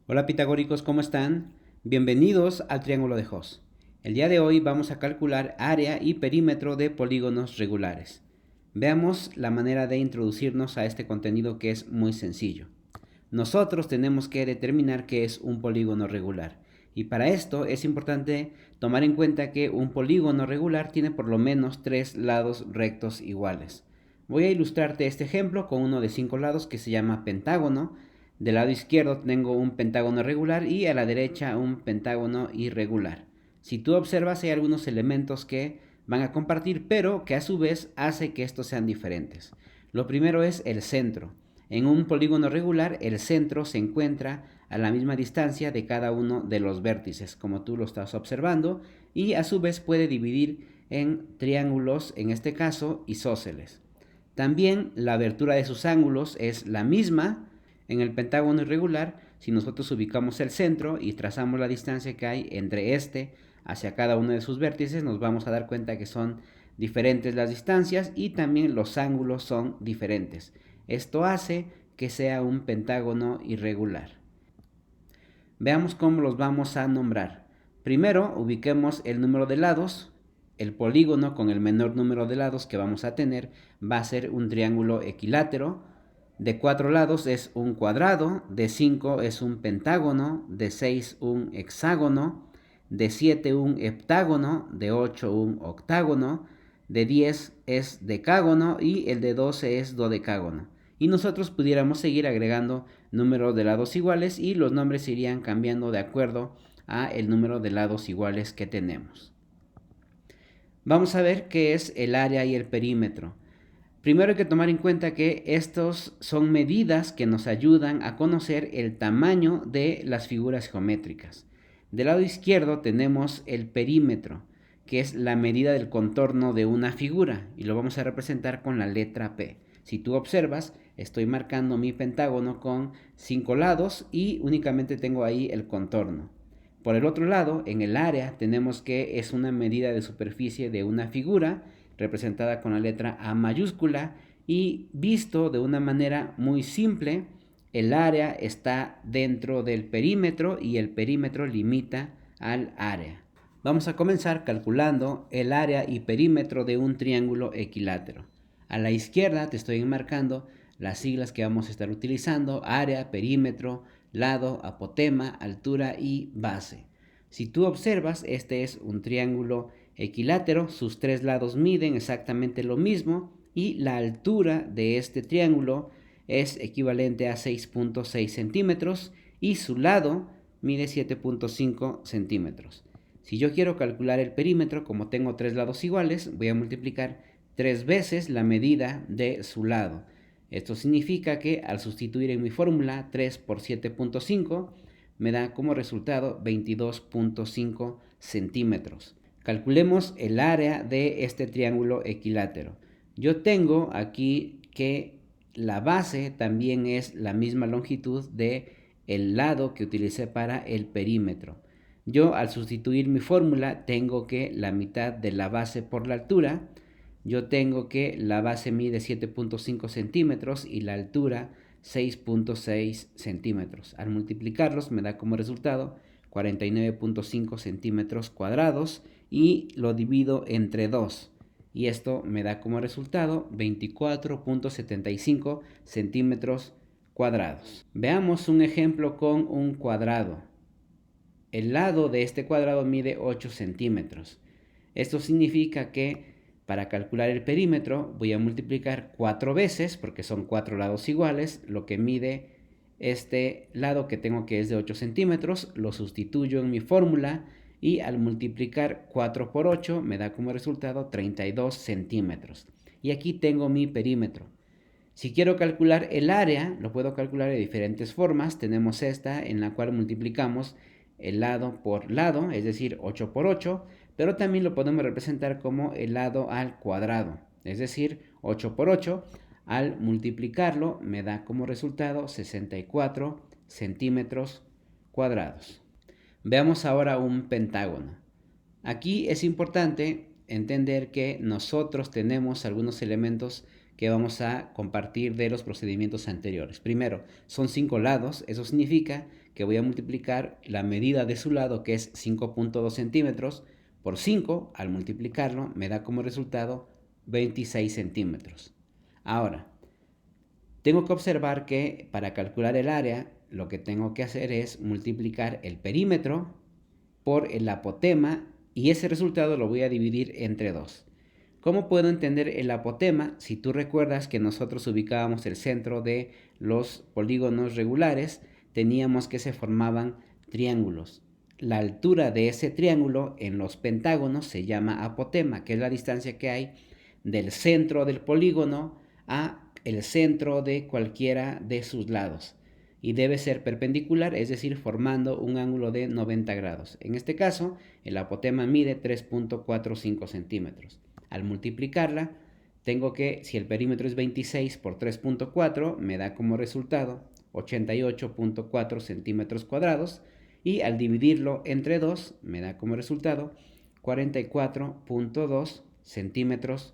Hola pitagóricos, ¿cómo están? Bienvenidos al triángulo de Jos. El día de hoy vamos a calcular área y perímetro de polígonos regulares. Veamos la manera de introducirnos a este contenido que es muy sencillo. Nosotros tenemos que determinar qué es un polígono regular. Y para esto es importante tomar en cuenta que un polígono regular tiene por lo menos 3 lados rectos iguales. Voy a ilustrarte este ejemplo con uno de 5 lados que se llama pentágono. Del lado izquierdo tengo un pentágono regular y a la derecha un pentágono irregular. Si tú observas, hay algunos elementos que van a compartir, pero que a su vez hace que estos sean diferentes. Lo primero es el centro. En un polígono regular, el centro se encuentra a la misma distancia de cada uno de los vértices, como tú lo estás observando, y a su vez puede dividir en triángulos, en este caso, isósceles. También la abertura de sus ángulos es la misma en el pentágono irregular. Si nosotros ubicamos el centro y trazamos la distancia que hay entre este hacia cada uno de sus vértices, nos vamos a dar cuenta que son diferentes las distancias y también los ángulos son diferentes. Esto hace que sea un pentágono irregular. Veamos cómo los vamos a nombrar. Primero, ubiquemos el número de lados. El polígono con el menor número de lados que vamos a tener va a ser un triángulo equilátero. De 4 lados es un cuadrado, de 5 es un pentágono, de 6 un hexágono, de 7 un heptágono, de 8 un octágono, de 10 es decágono y el de 12 es dodecágono. Y nosotros pudiéramos seguir agregando números de lados iguales y los nombres irían cambiando de acuerdo a el número de lados iguales que tenemos. Vamos a ver qué es el área y el perímetro. Primero hay que tomar en cuenta que estos son medidas que nos ayudan a conocer el tamaño de las figuras geométricas. Del lado izquierdo tenemos el perímetro, que es la medida del contorno de una figura, y lo vamos a representar con la letra P. Si tú observas, estoy marcando mi pentágono con 5 lados y únicamente tengo ahí el contorno. Por el otro lado, en el área tenemos que es una medida de superficie de una figura representada con la letra A mayúscula y visto de una manera muy simple, el área está dentro del perímetro y el perímetro limita al área. Vamos a comenzar calculando el área y perímetro de un triángulo equilátero. A la izquierda te estoy enmarcando las siglas que vamos a estar utilizando: área, perímetro, lado, apotema, altura y base. Si tú observas, este es un triángulo equilátero, sus 3 lados miden exactamente lo mismo y la altura de este triángulo es equivalente a 6.6 centímetros y su lado mide 7.5 centímetros. Si yo quiero calcular el perímetro, como tengo 3 lados iguales, voy a multiplicar 3 veces la medida de su lado. Esto significa que al sustituir en mi fórmula 3 por 7.5 me da como resultado 22.5 centímetros. Calculemos el área de este triángulo equilátero. Yo tengo aquí que la base también es la misma longitud de el lado que utilicé para el perímetro. Yo al sustituir mi fórmula tengo que la mitad de la base por la altura. Yo tengo que la base mide 7.5 centímetros y la altura 6.6 centímetros. Al multiplicarlos me da como resultado 49.5 centímetros cuadrados y lo divido entre 2. Y esto me da como resultado 24.75 centímetros cuadrados. Veamos un ejemplo con un cuadrado. El lado de este cuadrado mide 8 centímetros. Esto significa que para calcular el perímetro voy a multiplicar 4 veces, porque son 4 lados iguales, lo que mide este lado que tengo que es de 8 centímetros, lo sustituyo en mi fórmula y al multiplicar 4 por 8 me da como resultado 32 centímetros. Y aquí tengo mi perímetro. Si quiero calcular el área, lo puedo calcular de diferentes formas. Tenemos esta en la cual multiplicamos el lado por lado, es decir, 8 por 8, pero también lo podemos representar como el lado al cuadrado, es decir, 8 por 8. Al multiplicarlo me da como resultado 64 centímetros cuadrados. Veamos ahora un pentágono. Aquí es importante entender que nosotros tenemos algunos elementos que vamos a compartir de los procedimientos anteriores. Primero, son 5 lados, eso significa que voy a multiplicar la medida de su lado, que es 5.2 centímetros, por 5. Al multiplicarlo me da como resultado 26 centímetros. Ahora, tengo que observar que para calcular el área, lo que tengo que hacer es multiplicar el perímetro por el apotema y ese resultado lo voy a dividir entre 2. ¿Cómo puedo entender el apotema? Si tú recuerdas que nosotros ubicábamos el centro de los polígonos regulares, teníamos que se formaban triángulos. La altura de ese triángulo en los pentágonos se llama apotema, que es la distancia que hay del centro del polígono a el centro de cualquiera de sus lados. Y debe ser perpendicular, es decir, formando un ángulo de 90 grados. En este caso, el apotema mide 3.45 centímetros. Al multiplicarla, tengo que, si el perímetro es 26 por 3.4, me da como resultado 88.4 centímetros cuadrados. Y al dividirlo entre 2, me da como resultado 44.2 centímetros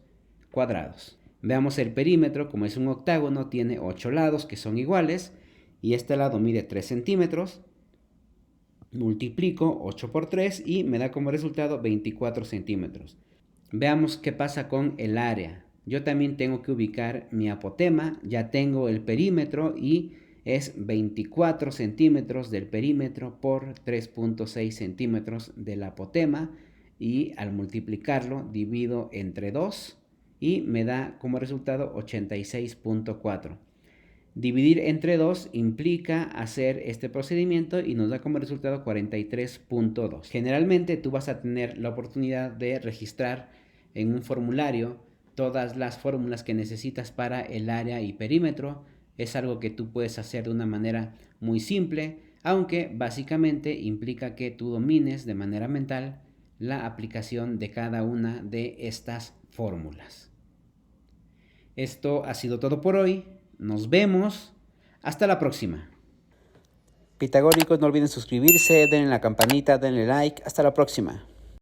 cuadrados. Veamos el perímetro, como es un octágono, tiene 8 lados que son iguales. Y este lado mide 3 centímetros. Multiplico 8 por 3 y me da como resultado 24 centímetros. Veamos qué pasa con el área. Yo también tengo que ubicar mi apotema. Ya tengo el perímetro y es 24 centímetros del perímetro por 3.6 centímetros del apotema. Y al multiplicarlo divido entre 2 y me da como resultado 86.4. Dividir entre 2 implica hacer este procedimiento y nos da como resultado 43.2. Generalmente tú vas a tener la oportunidad de registrar en un formulario todas las fórmulas que necesitas para el área y perímetro. Es algo que tú puedes hacer de una manera muy simple, aunque básicamente implica que tú domines de manera mental la aplicación de cada una de estas fórmulas. Esto ha sido todo por hoy. Nos vemos. Hasta la próxima. Pitagóricos, no olviden suscribirse, denle la campanita, denle like. Hasta la próxima.